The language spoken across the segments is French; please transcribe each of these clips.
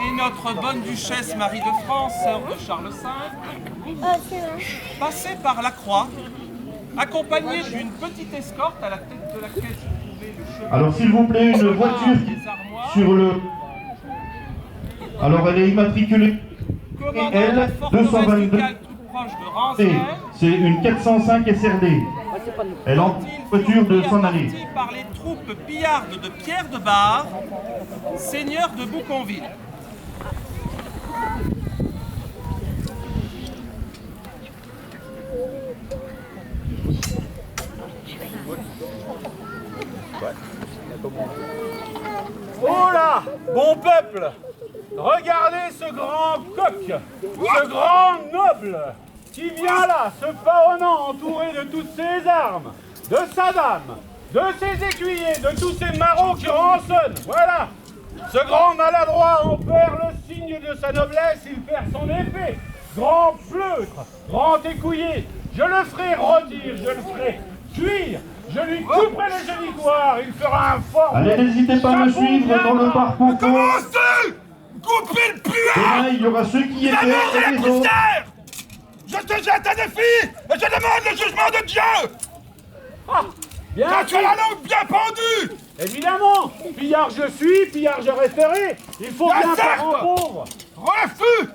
et notre bonne duchesse Marie de France, sœur de Charles V, passaient par la Croix, accompagnés d'une petite escorte à la tête de laquelle se trouvait le cheval. Alors s'il vous plaît, une voiture sur le... Alors elle est immatriculée EL 222. C'est une 405 SRD. Elle a une voiture de s'en aller. Par les troupes pillardes de Pierre de Bar, seigneur de Bouconville. Oh là, bon peuple, regardez ce grand coq, ce grand noble, qui vient là, se pavonnant, entouré de toutes ses armes, de sa dame, de ses écuyers, de tous ses marauds qui rançonnent. Voilà, ce grand maladroit en perd le signe de sa noblesse, il perd son épée. Grand pleutre, grand écuyer, je le ferai rôtir, je le ferai cuire. Je lui couperai les génicoires, il fera un fort... Allez, n'hésitez pas à me suivre dans le parcours. Commencez! Coupez le puant! Il y aura ceux qui étaient et les autres. Je te jette un défi et je demande le jugement de Dieu! Ah, bien quand tu as la langue bien pendue! Évidemment! Pillard je suis, pillard je resterai! Il faut bien faire en pauvre! Refus!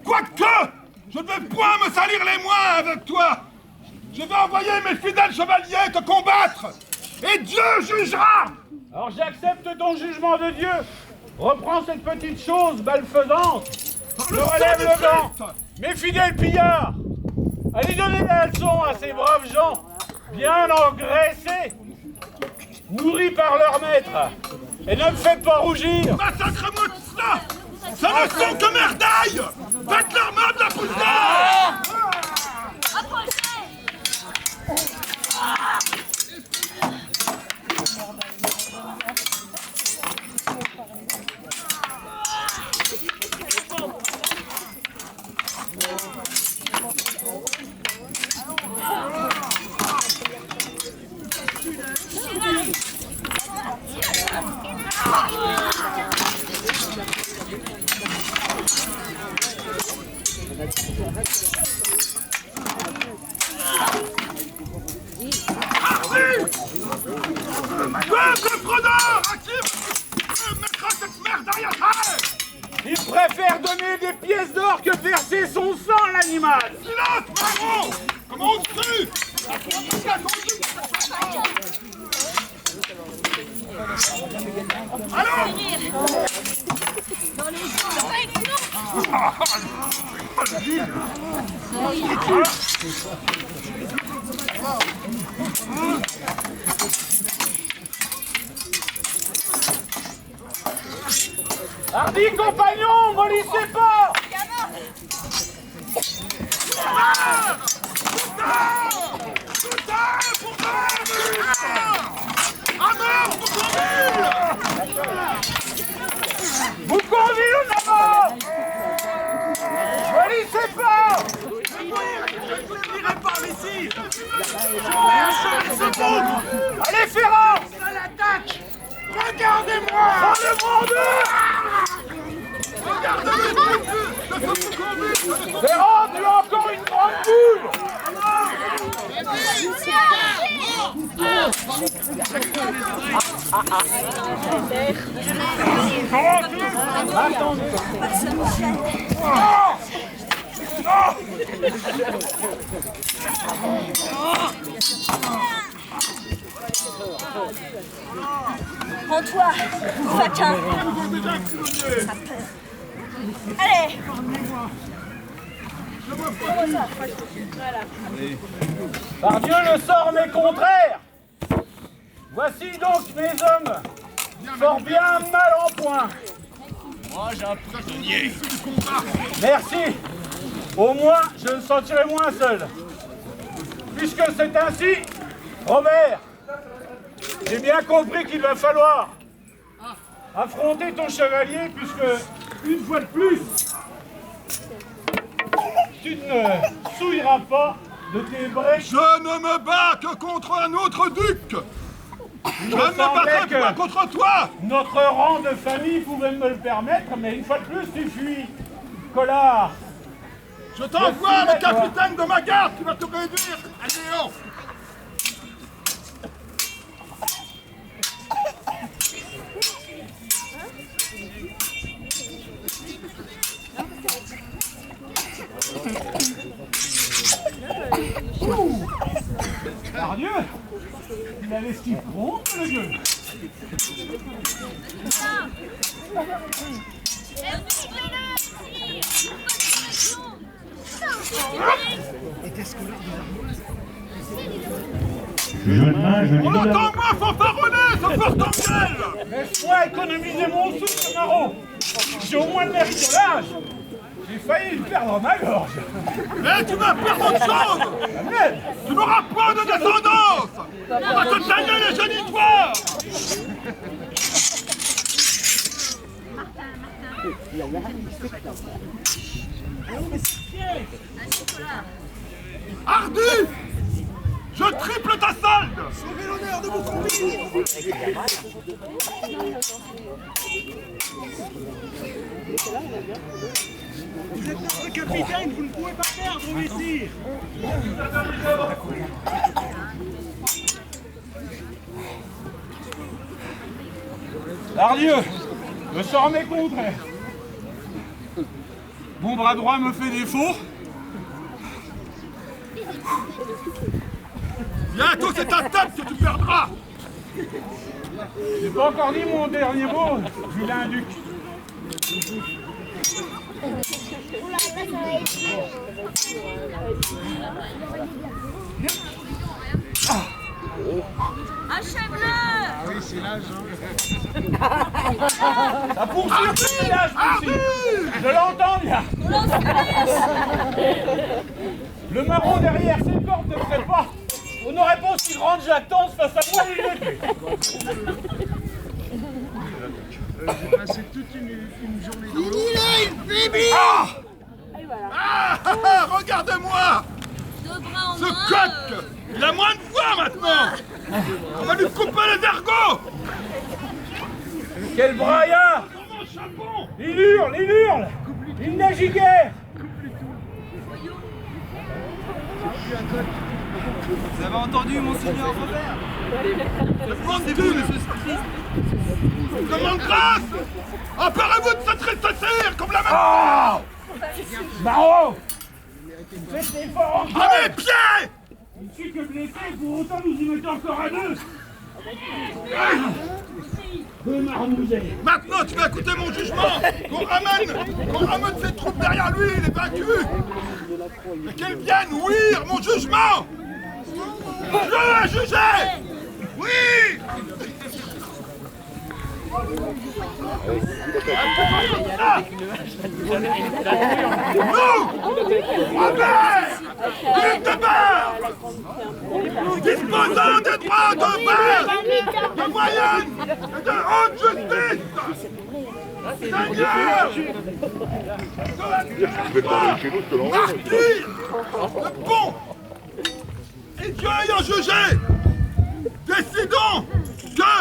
Quoique, je ne vais point me salir les moins avec toi! Je vais envoyer mes fidèles chevaliers te combattre! Et Dieu jugera! Alors j'accepte ton jugement de Dieu! Reprends cette petite chose malfaisante! Je relève le gant! Mes fidèles pillards! Allez donner la leçon à ces braves gens! Bien engraissés! Nourris par leur maître! Et ne me faites pas rougir! Massacre-moi tout cela! Ce ne sont que merdailles! Faites-leur même la poussière! Peuple fraudeur! À qui mettra cette merde derrière terre? Il préfère donner des pièces d'or que verser son sang, l'animal! Silence, marron! Comment oses-tu? Allons! Hardi, compagnon, mollissez pas! Bouconville en avant! Mollissez pas! Je ne dirai pas ici! Allez, Ferrand! À l'attaque! Regardez-moi! Prends-le-moi en deux! Regardez-le! Ferrand, tu as encore une grande boule! Rends-toi, faquin. Allez. Par Dieu, le sort m'est contraire. Voici donc mes hommes, fort bien mal en point. Moi, j'ai un prisonnier. Merci. Au moins, je me sentirai moins seul. Puisque c'est ainsi, Robert, j'ai bien compris qu'il va falloir affronter ton chevalier, puisque, une fois de plus, tu ne souilleras pas de tes brèches. Je ne me bats que contre un autre duc. Il Je me ne me semblait battrai pas que contre toi. notre rang de famille pouvait me le permettre, mais une fois de plus, tu fuis. Collard. Je t'envoie le capitaine de ma garde qui va te réduire à néant. Par Dieu, il a l'esquive prompte, le gueule. On l'entend moins fanfaronner, ce porte-en-gueule. Laisse-moi économiser mon souffle, Marot. J'ai au moins de l'héritage. J'ai failli perdre ma gorge. Mais tu vas perdre autre chose. Tu n'auras pas de descendance. On va te tailler les génitoires. Hardy, je triple ta solde. Sauvez l'honneur de vos convives. Vous êtes notre capitaine, vous ne pouvez pas perdre, messire. Ardieu, je sors mes contraires. Mon bras droit me fait défaut. Bientôt c'est ta tête que tu perdras. J'ai pas encore dit mon dernier mot, vilain duc. Achève-le! Ça poursuit le village, ici. Je l'entends bien. Le marron derrière ses cordes ne ferait pas. On n'aurait pas aussi grande jactance face à moi, il est tué. J'ai passé toute une journée dans l'eau. Regardez-moi. Ce coq, il a moins de voix maintenant. On va lui couper les ergots. Quel braillard! Il hurle, il hurle! Il n'agit guère! Vous avez entendu, monseigneur Robert? Pensez-vous, je demande grâce. Emparez-vous de cette tristesse comme la même. Marot! Faites l'effort À mes pieds. Il ne suis que blessé, pour autant nous y mettons encore à deux! Maintenant, tu vas écouter mon jugement. Qu'on ramène ses troupes derrière lui, il est vaincu. Et qu'elles viennent ouïr mon jugement. Je l'ai jugé. Oui. Nous, Robert, Duc de Bar, disposant des droits de base, de moyenne et de haute justice, Seigneur de la martyr, le bon, et Dieu ayant jugé, décidons que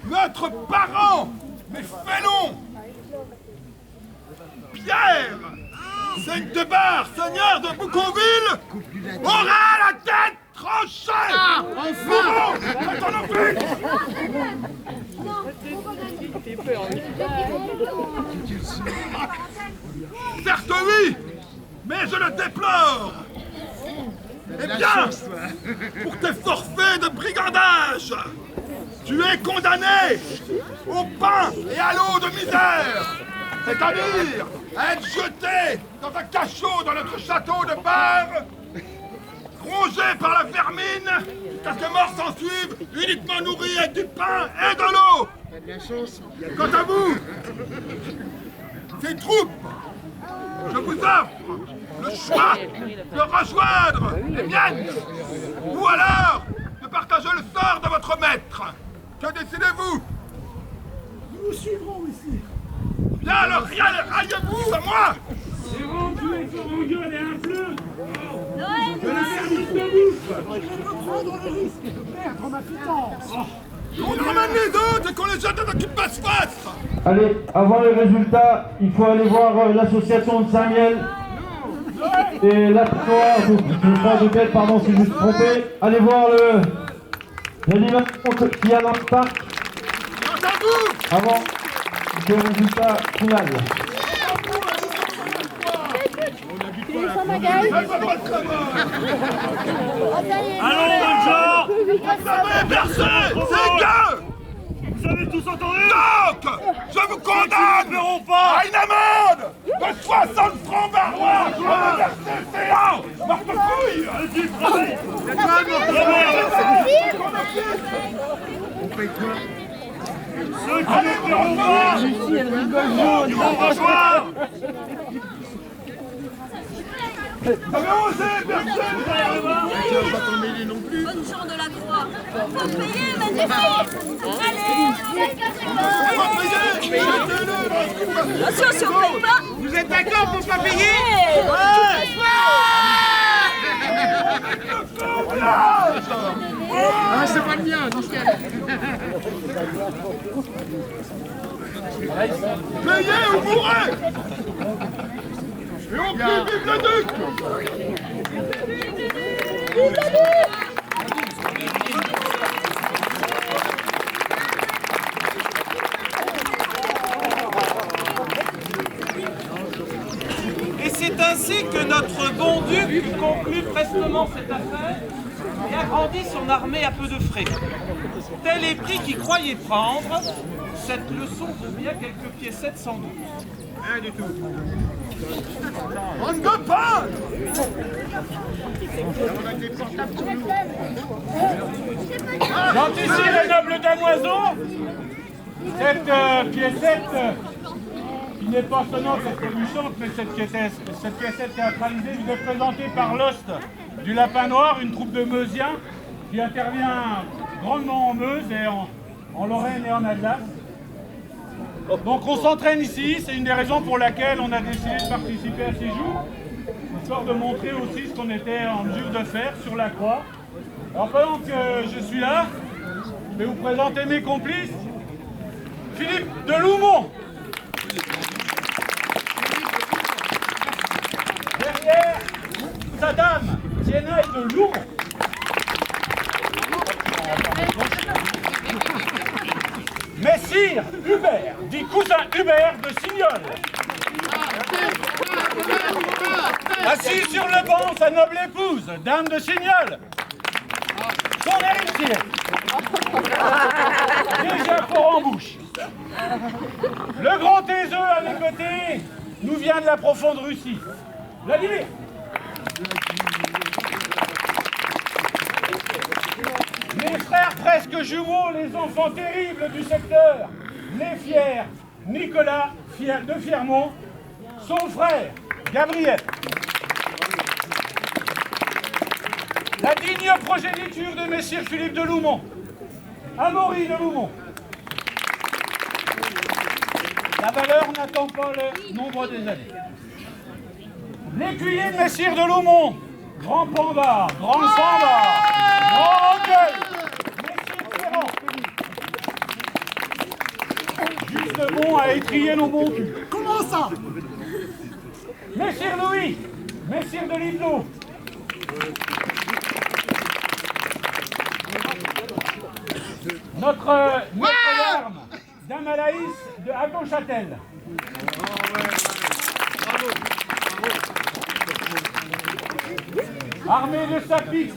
notre parent, mais félon, Pierre, Seigne de Bar, seigneur de Bouconville, aura la tête tranchée. Enfin, c'est ton office. Certes oui, mais je le déplore. Eh bien, pour tes forfaits de brigandage, tu es condamné au pain et à l'eau de misère, c'est-à-dire à être jeté dans un cachot dans notre château de Bar, rongé par la vermine, jusqu'à ce que mort s'en suive, uniquement nourri avec du pain et de l'eau. Quant à vous, ces troupes, je vous offre le choix de rejoindre les miennes, ou alors de partager le sort de votre maître. Que décidez-vous? Nous suivrons ici! Bien alors, ralliez-vous à moi. Et vous tuez un forangueul et un fleu. Je la service de bouffe. On ramène les autres et qu'on les jette dans une passe-face. Allez, avant les résultats, il faut aller voir l'association de Saint-Miel et la Noire, je ne pas de tête, pardon si je me suis trompé. Allez voir l'animation qu'il y a dans le parc avant le résultat final. Allons, bonne gens. Personne, c'est gars. Vous avez tous entendu? Donc, je vous condamne Ils ne paieront pas. à une amende de 60 francs barois pour verser séant. Marque couille. Allez-y, travaille. Ceux qui ne paieront pas, ils vont rejoindre. Vous avez osé, personne. Bonne gens de la Croix. Faut payer, magnifique. Allez. On va payer. Jetez-le. Attention, si on paye pas. Vous êtes d'accord pour pas payer? Ah, c'est pas le mien, dans ce cas. Payez ou mourrez. Et on crie vive le duc. Et c'est ainsi que notre bon duc conclut prestement cette affaire et agrandit son armée à peu de frais. Tel est prix qu'il croyait prendre, cette leçon vaut bien quelques piécettes sans doute. Rien du tout. On ne peut pas. Gentilly, les nobles damoiseaux, cette piécette, qui n'est pas seulement cette révolution, mais cette piécette théâtralisée, vous est présentée par l'Ost du Lapin Noir, une troupe de Meusiens qui intervient grandement en Meuse et en Lorraine et en Alsace. Donc on s'entraîne ici, c'est une des raisons pour laquelle on a décidé de participer à ces jours, histoire de montrer aussi ce qu'on était en mesure de faire sur la croix. Alors pendant que je suis là, je vais vous présenter mes complices. Philippe de Loumont. Derrière, sa dame, Tiénaille de Loumont. Messire Hubert, dit cousin Hubert de Signol. Assis sur le banc, sa noble épouse, dame de Signol. Son héritier. Déjà fort en bouche. Le grand Taiseux à mes côtés nous vient de la profonde Russie. Vladimir. Mes frères presque jumeaux, les enfants terribles du secteur, les fiers, Nicolas de Fiermont, son frère, Gabriel. La digne progéniture de messire Philippe de Loumont, Amaury de Loumont. La valeur n'attend pas le nombre des années. L'écuyer de messire de Loumont, grand panda, grand samba, grand gueule, messire Ferrand. Juste bon à étrier nos bons culs. Comment ça? Messire Louis, messire de Lido. Notre arme, Dame Alaïs de Hagon-Châtel. Armée de Sapic,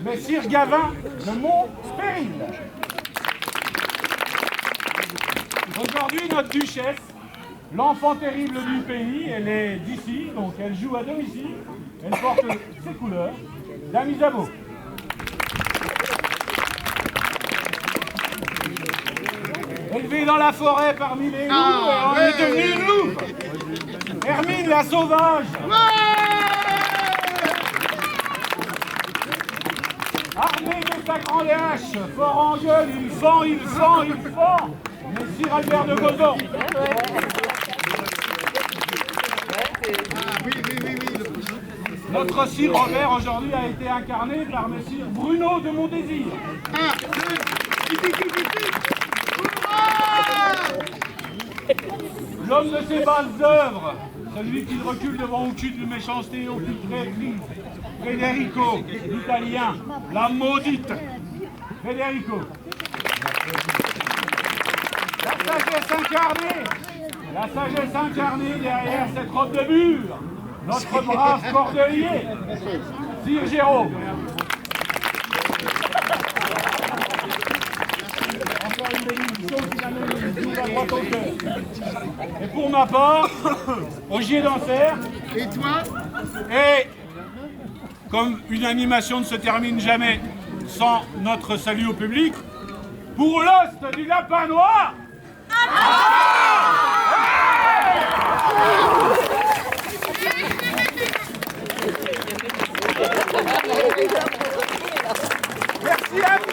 messire Gavin de Montspéril. Aujourd'hui, notre duchesse, l'enfant terrible du pays, elle est d'ici, donc elle joue à domicile, elle porte ses couleurs, Dame Isabeau. Élevée dans la forêt parmi les loups, on est devenu une louve. Hermine la sauvage. Armée de sa grande hache, fort en gueule, il fend, il fend, il fend. Messire Albert de Gozon. Ah oui, oui, oui. Notre Sire Robert aujourd'hui a été incarné par Messire Bruno de Montdésir. L'homme de ses basses œuvres, celui qui recule devant aucune méchanceté et aucune traîtrise, Federico, l'italien, la maudite Federico. La sagesse incarnée derrière cette robe de bure, notre brave cordelier, Sire Géraud. Encore une bénédiction qui nous la droite au cœur. Et pour ma part, Ogier d'Anser. Et toi? Et comme une animation ne se termine jamais sans notre salut au public, pour l'ost du lapin noir. Merci à vous.